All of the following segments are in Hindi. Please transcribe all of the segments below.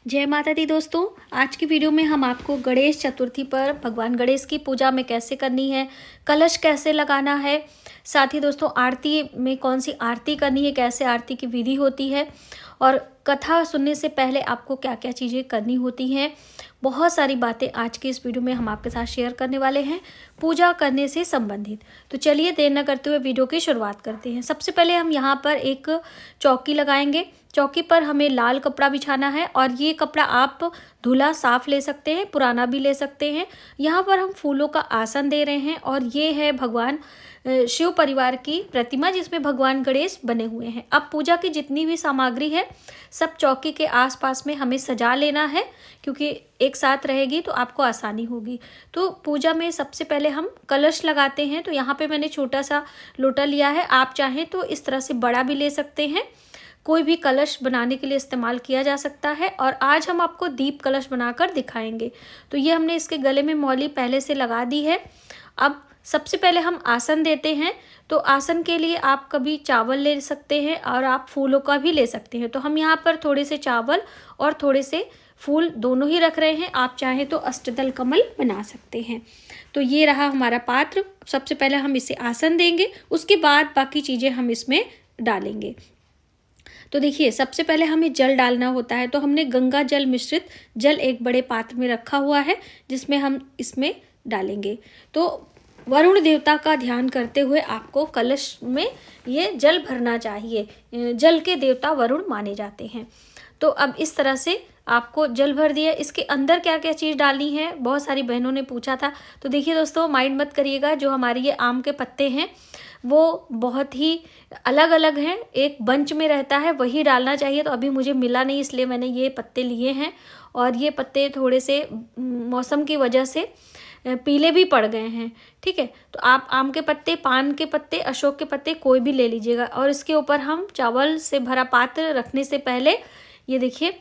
जय माता दी दोस्तों। आज की वीडियो में हम आपको गणेश चतुर्थी पर भगवान गणेश की पूजा में कैसे करनी है, कलश कैसे लगाना है, साथ ही दोस्तों आरती में कौन सी आरती करनी है, कैसे आरती की विधि होती है और कथा सुनने से पहले आपको क्या क्या चीज़ें करनी होती हैं। बहुत सारी बातें आज की इस वीडियो में हम आपके साथ शेयर करने वाले हैं पूजा करने से संबंधित। तो चलिए देर न करते हुए वीडियो की शुरुआत करते हैं। सबसे पहले हम यहाँ पर एक चौकी लगाएंगे। चौकी पर हमें लाल कपड़ा बिछाना है और ये कपड़ा आप धुला साफ ले सकते हैं, पुराना भी ले सकते हैं। यहाँ पर हम फूलों का आसन दे रहे हैं और ये है भगवान शिव परिवार की प्रतिमा जिसमें भगवान गणेश बने हुए हैं। अब पूजा की जितनी भी सामग्री है सब चौकी के आसपास में हमें सजा लेना है, क्योंकि एक साथ रहेगी तो आपको आसानी होगी। तो पूजा में सबसे पहले हम कलश लगाते हैं। तो यहाँ पे मैंने छोटा सा लोटा लिया है, आप चाहें तो इस तरह से बड़ा भी ले सकते हैं। कोई भी कलश बनाने के लिए इस्तेमाल किया जा सकता है। और आज हम आपको दीप कलश बनाकर दिखाएंगे। तो ये हमने इसके गले में मौली पहले से लगा दी है। अब सबसे पहले हम आसन देते हैं। तो आसन के लिए आप कभी चावल ले सकते हैं और आप फूलों का भी ले सकते हैं। तो हम यहाँ पर थोड़े से चावल और थोड़े से फूल दोनों ही रख रहे हैं। आप चाहें तो अष्टदल कमल बना सकते हैं। तो ये रहा हमारा पात्र। सबसे पहले हम इसे आसन देंगे, उसके बाद बाकी चीज़ें हम इसमें डालेंगे। तो देखिए सबसे पहले हमें जल डालना होता है। तो हमने गंगा जल मिश्रित जल एक बड़े पात्र में रखा हुआ है जिसमें हम इसमें डालेंगे। तो वरुण देवता का ध्यान करते हुए आपको कलश में ये जल भरना चाहिए। जल के देवता वरुण माने जाते हैं। तो अब इस तरह से आपको जल भर दिया। इसके अंदर क्या क्या चीज़ डालनी है, बहुत सारी बहनों ने पूछा था। तो देखिए दोस्तों, माइंड मत करिएगा, जो हमारे ये आम के पत्ते हैं वो बहुत ही अलग अलग हैं, एक बंच में रहता है वही डालना चाहिए। तो अभी मुझे मिला नहीं, इसलिए मैंने ये पत्ते लिए हैं। और ये पत्ते थोड़े से मौसम की वजह से पीले भी पड़ गए हैं। ठीक है, तो आप आम के पत्ते, पान के पत्ते, अशोक के पत्ते कोई भी ले लीजिएगा। और इसके ऊपर हम चावल से भरा पात्र रखने से पहले ये देखिए,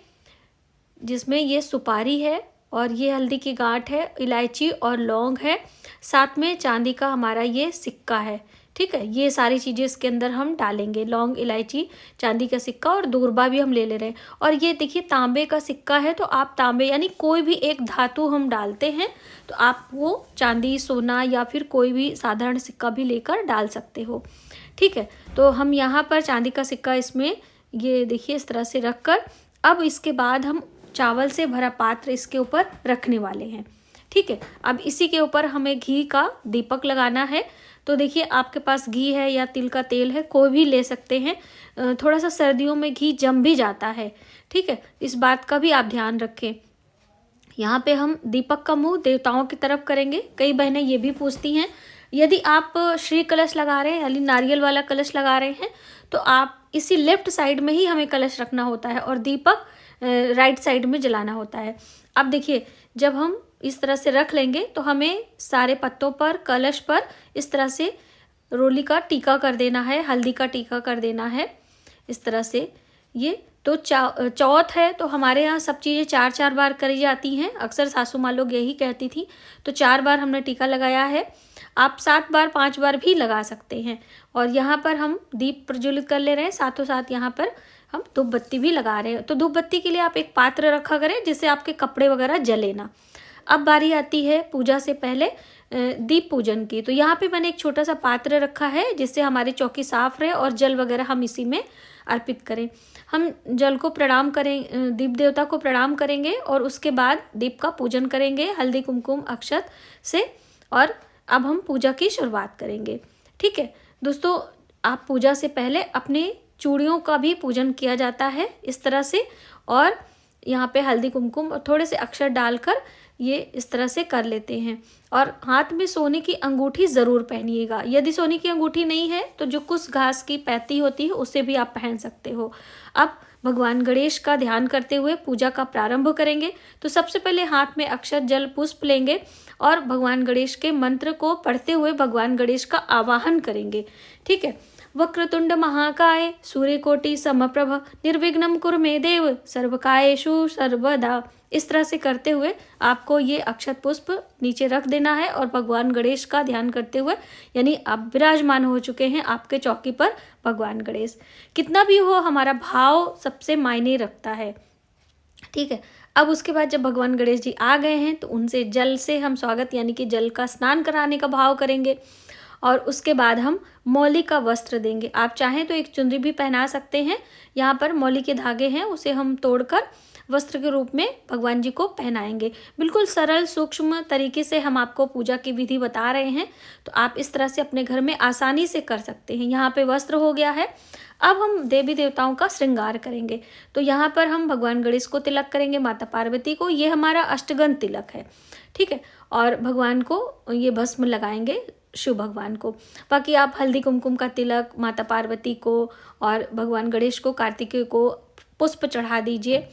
जिसमें ये सुपारी है और ये हल्दी की गांठ है, इलायची और लौंग है, साथ में चांदी का हमारा ये सिक्का है। ठीक है, ये सारी चीज़ें इसके अंदर हम डालेंगे, लौंग, इलायची, चांदी का सिक्का और दूरबा भी हम ले रहे हैं। और ये देखिए तांबे का सिक्का है। तो आप तांबे यानी कोई भी एक धातु हम डालते हैं तो आप वो चांदी, सोना या फिर कोई भी साधारण सिक्का भी लेकर डाल सकते हो। ठीक है, तो हम यहाँ पर चांदी का सिक्का इसमें ये देखिए इस तरह से रख कर, अब इसके बाद हम चावल से भरा पात्र इसके ऊपर रखने वाले हैं। ठीक है, अब इसी के ऊपर हमें घी का दीपक लगाना है। तो देखिए आपके पास घी है या तिल का तेल है, कोई भी ले सकते हैं। थोड़ा सा सर्दियों में घी जम भी जाता है। ठीक है, इस बात का भी आप ध्यान रखें। यहाँ पे हम दीपक का मुंह देवताओं की तरफ करेंगे। कई बहनें ये भी पूछती हैं, यदि आप श्री कलश लगा रहे हैं यानी नारियल वाला कलश लगा रहे हैं तो आप इसी लेफ्ट साइड में ही हमें कलश रखना होता है और दीपक राइट साइड में जलाना होता है। अब देखिए, जब हम इस तरह से रख लेंगे तो हमें सारे पत्तों पर, कलश पर इस तरह से रोली का टीका कर देना है, हल्दी का टीका कर देना है इस तरह से। ये तो चौथ है तो हमारे यहाँ सब चीज़ें 4-4 बार करी जाती हैं। अक्सर सासू माँ लोग यही कहती थी। तो 4 बार हमने टीका लगाया है। आप 7 बार, 5 बार भी लगा सकते हैं। और यहाँ पर हम दीप प्रज्वलित कर ले रहे हैं, साथों साथ यहाँ पर हम धूप बत्ती भी लगा रहे हैं। तो धूप बत्ती के लिए आप एक पात्र रखा करें जिससे आपके कपड़े वगैरह जले ना। अब बारी आती है पूजा से पहले दीप पूजन की। तो यहाँ पे मैंने एक छोटा सा पात्र रखा है जिससे हमारी चौकी साफ रहे और जल वगैरह हम इसी में अर्पित करें। हम जल को प्रणाम करें, दीप देवता को प्रणाम करेंगे और उसके बाद दीप का पूजन करेंगे हल्दी, कुमकुम, अक्षत से। और अब हम पूजा की शुरुआत करेंगे। ठीक है दोस्तों, आप पूजा से पहले अपने चूड़ियों का भी पूजन किया जाता है इस तरह से। और यहाँ पे हल्दी, कुमकुम और थोड़े से अक्षर डालकर ये इस तरह से कर लेते हैं। और हाथ में सोने की अंगूठी ज़रूर पहनिएगा। यदि सोने की अंगूठी नहीं है तो जो कुछ घास की पैती होती है उसे भी आप पहन सकते हो। अब भगवान गणेश का ध्यान करते हुए पूजा का प्रारंभ करेंगे। तो सबसे पहले हाथ में अक्षत, जल, पुष्प लेंगे और भगवान गणेश के मंत्र को पढ़ते हुए भगवान गणेश का आवाहन करेंगे। ठीक है, वक्रतुंड महाकाय सूर्यकोटि समप्रभ निर्विघ्नं कुरु मे देव सर्वकार्येषु सर्वदा। इस तरह से करते हुए आपको ये अक्षत पुष्प नीचे रख देना है और भगवान गणेश का ध्यान करते हुए, यानी आप विराजमान हो चुके हैं आपके चौकी पर भगवान गणेश। कितना भी हो, हमारा भाव सबसे मायने रखता है। ठीक है। अब उसके बाद जब भगवान गणेश जी आ गए हैं तो उनसे जल से हम स्वागत यानी कि जल का स्नान कराने का भाव करेंगे और उसके बाद हम मौली का वस्त्र देंगे। आप चाहें तो एक चुनरी भी पहना सकते हैं। यहाँ पर मौली के धागे हैं, उसे हम तोड़कर वस्त्र के रूप में भगवान जी को पहनाएंगे। बिल्कुल सरल सूक्ष्म तरीके से हम आपको पूजा की विधि बता रहे हैं, तो आप इस तरह से अपने घर में आसानी से कर सकते हैं। यहाँ पे वस्त्र हो गया है। अब हम देवी देवताओं का श्रृंगार करेंगे। तो यहाँ पर हम भगवान गणेश को तिलक करेंगे, माता पार्वती को, ये हमारा अष्टगंध तिलक है, ठीक है। और भगवान को ये भस्म लगाएंगे, शिव भगवान को। बाकी आप हल्दी कुमकुम का तिलक माता पार्वती को और भगवान गणेश को, कार्तिकेय को पुष्प चढ़ा दीजिए।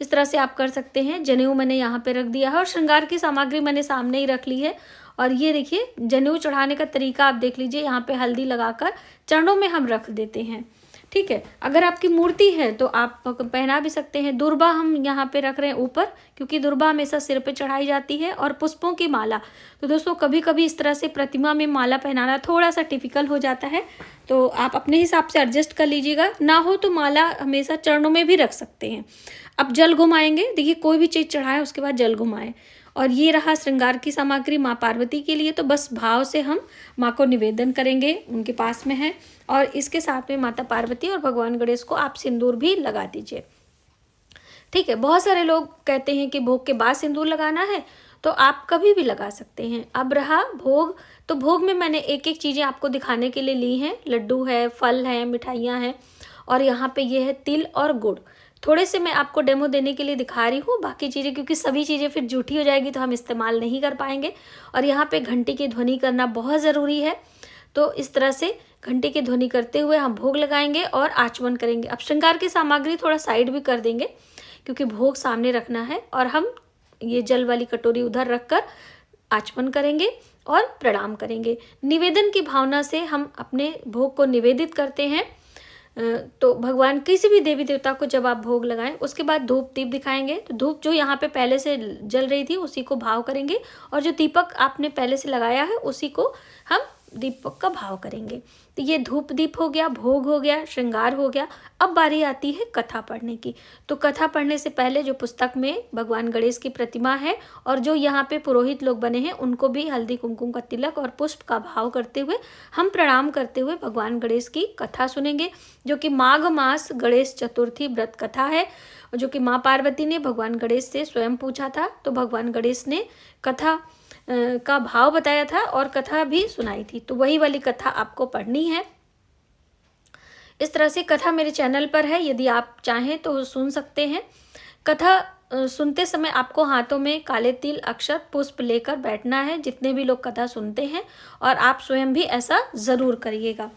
इस तरह से आप कर सकते हैं। जनेऊ मैंने यहाँ पे रख दिया है और श्रृंगार की सामग्री मैंने सामने ही रख ली है। और ये देखिए जनेऊ चढ़ाने का तरीका आप देख लीजिए। यहाँ पे हल्दी लगाकर चरणों में हम रख देते हैं, ठीक है। अगर आपकी मूर्ति है तो आप पहना भी सकते हैं। दुर्बा हम यहाँ पे रख रहे हैं ऊपर, क्योंकि दुर्बा हमेशा सिर पे चढ़ाई जाती है। और पुष्पों की माला, तो दोस्तों कभी कभी इस तरह से प्रतिमा में माला पहनाना थोड़ा सा टिपिकल हो जाता है, तो आप अपने हिसाब से एडजस्ट कर लीजिएगा। ना हो तो माला हमेशा चरणों में भी रख सकते हैं। अब जल घुमाएंगे, देखिए कोई भी चीज़ चढ़ाए उसके बाद जल घुमाएं। और ये रहा श्रृंगार की सामग्री माँ पार्वती के लिए। तो बस भाव से हम माँ को निवेदन करेंगे, उनके पास में है। और इसके साथ में माता पार्वती और भगवान गणेश को आप सिंदूर भी लगा दीजिए, ठीक है। बहुत सारे लोग कहते हैं कि भोग के बाद सिंदूर लगाना है, तो आप कभी भी लगा सकते हैं। अब रहा भोग, तो भोग में मैंने एक एक चीज़ें आपको दिखाने के लिए ली हैं। लड्डू है, फल हैं, मिठाइयाँ हैं, और यहाँ पे ये है तिल और गुड़। थोड़े से मैं आपको डेमो देने के लिए दिखा रही हूँ, बाकी चीज़ें क्योंकि सभी चीज़ें फिर जूठी हो जाएगी तो हम इस्तेमाल नहीं कर पाएंगे। और यहाँ पे घंटी की ध्वनि करना बहुत ज़रूरी है। तो इस तरह से घंटी की ध्वनि करते हुए हम भोग लगाएंगे और आचमन करेंगे। अब श्रृंगार की सामग्री थोड़ा साइड भी कर देंगे, क्योंकि भोग सामने रखना है। और हम ये जल वाली कटोरी उधर रखकर आचमन करेंगे और प्रणाम करेंगे। निवेदन की भावना से हम अपने भोग को निवेदित करते हैं। तो भगवान किसी भी देवी देवता को जब आप भोग लगाएं, उसके बाद धूप दीप दिखाएंगे। तो धूप जो यहाँ पे पहले से जल रही थी उसी को भाव करेंगे, और जो दीपक आपने पहले से लगाया है उसी को हम दीपक का भाव करेंगे। तो ये धूप दीप हो गया, भोग हो गया, श्रृंगार हो गया। अब बारी आती है कथा पढ़ने की। तो कथा पढ़ने से पहले जो पुस्तक में भगवान गणेश की प्रतिमा है और जो यहाँ पे पुरोहित लोग बने हैं, उनको भी हल्दी कुमकुम का तिलक और पुष्प का भाव करते हुए हम प्रणाम करते हुए भगवान गणेश की कथा सुनेंगे, जो कि माघ मास गणेश चतुर्थी व्रत कथा है, जो कि माँ पार्वती ने भगवान गणेश से स्वयं पूछा था। तो भगवान गणेश ने कथा का भाव बताया था और कथा भी सुनाई थी। तो वही वाली कथा आपको पढ़नी है। इस तरह से कथा मेरे चैनल पर है, यदि आप चाहें तो सुन सकते हैं। कथा सुनते समय आपको हाथों में काले तिल, अक्षत, पुष्प लेकर बैठना है, जितने भी लोग कथा सुनते हैं, और आप स्वयं भी ऐसा ज़रूर करिएगा,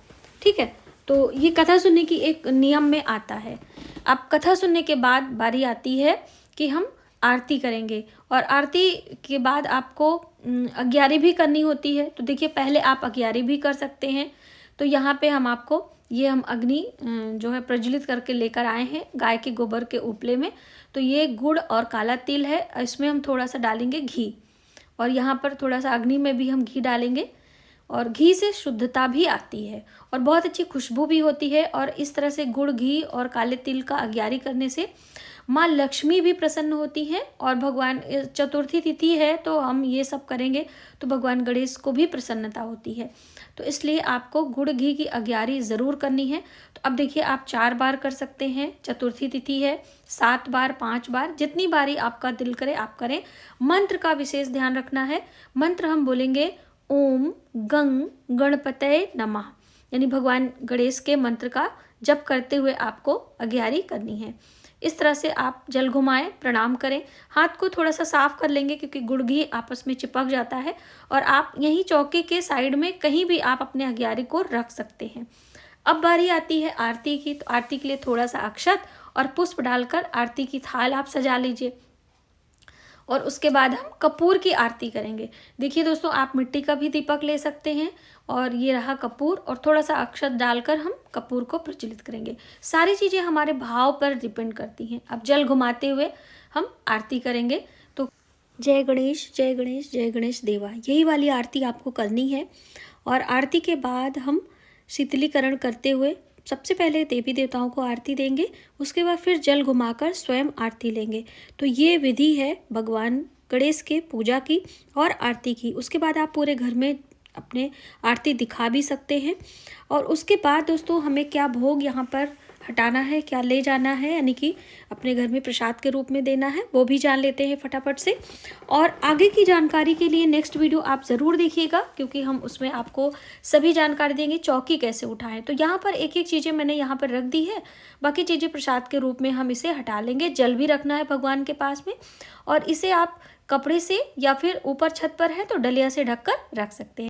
ठीक है। तो ये कथा सुनने की एक नियम में आता है। अब कथा सुनने के बाद बारी आती है कि हम आरती करेंगे, और आरती के बाद आपको अग्यारी भी करनी होती है। तो देखिए पहले आप अग्यारी भी कर सकते हैं। तो यहाँ पे हम आपको ये हम अग्नि जो है प्रज्वलित करके लेकर आए हैं गाय के गोबर के उपले में। तो ये गुड़ और काला तिल है, इसमें हम थोड़ा सा डालेंगे घी, और यहाँ पर थोड़ा सा अग्नि में भी हम घी डालेंगे। और घी से शुद्धता भी आती है और बहुत अच्छी खुशबू भी होती है। और इस तरह से गुड़, घी और काले तिल का अग्यारी करने से माँ लक्ष्मी भी प्रसन्न होती हैं, और भगवान चतुर्थी तिथि है तो हम ये सब करेंगे तो भगवान गणेश को भी प्रसन्नता होती है। तो इसलिए आपको गुड़ घी की अग्यारी ज़रूर करनी है। तो अब देखिए आप 4 बार कर सकते हैं, चतुर्थी तिथि है, 7 बार, 5 बार, जितनी बारी आपका दिल करे आप करें। मंत्र का विशेष ध्यान रखना है। मंत्र हम बोलेंगे ओम गंग गणपतये नमः, यानी भगवान गणेश के मंत्र का जप करते हुए आपको अग्यारी करनी है। इस तरह से आप जल घुमाएं, प्रणाम करें, हाथ को थोड़ा सा साफ कर लेंगे क्योंकि गुड़ घी आपस में चिपक जाता है। और आप यहीं चौके के साइड में कहीं भी आप अपने अग्यारी को रख सकते हैं। अब बारी आती है आरती की। तो आरती के लिए थोड़ा सा अक्षत और पुष्प डालकर आरती की थाल आप सजा लीजिए, और उसके बाद हम कपूर की आरती करेंगे। देखिए दोस्तों, आप मिट्टी का भी दीपक ले सकते हैं, और ये रहा कपूर, और थोड़ा सा अक्षत डालकर हम कपूर को प्रज्वलित करेंगे। सारी चीज़ें हमारे भाव पर डिपेंड करती हैं। अब जल घुमाते हुए हम आरती करेंगे। तो जय गणेश जय गणेश जय गणेश देवा, यही वाली आरती आपको करनी है। और आरती के बाद हम शीतलीकरण करते हुए सबसे पहले देवी देवताओं को आरती देंगे, उसके बाद फिर जल घुमाकर स्वयं आरती लेंगे। तो ये विधि है भगवान गणेश के पूजा की और आरती की। उसके बाद आप पूरे घर में अपने आरती दिखा भी सकते हैं। और उसके बाद दोस्तों हमें क्या भोग यहाँ पर हटाना है, क्या ले जाना है, यानी कि अपने घर में प्रसाद के रूप में देना है, वो भी जान लेते हैं फटाफट से। और आगे की जानकारी के लिए नेक्स्ट वीडियो आप ज़रूर देखिएगा, क्योंकि हम उसमें आपको सभी जानकारी देंगे। चौकी कैसे उठाएं, तो यहाँ पर एक एक चीज़ें मैंने यहाँ पर रख दी है, बाकी चीज़ें प्रसाद के रूप में हम इसे हटा लेंगे। जल भी रखना है भगवान के पास में, और इसे आप कपड़े से या फिर ऊपर छत पर है तो डलिया से ढककर रख सकते हैं।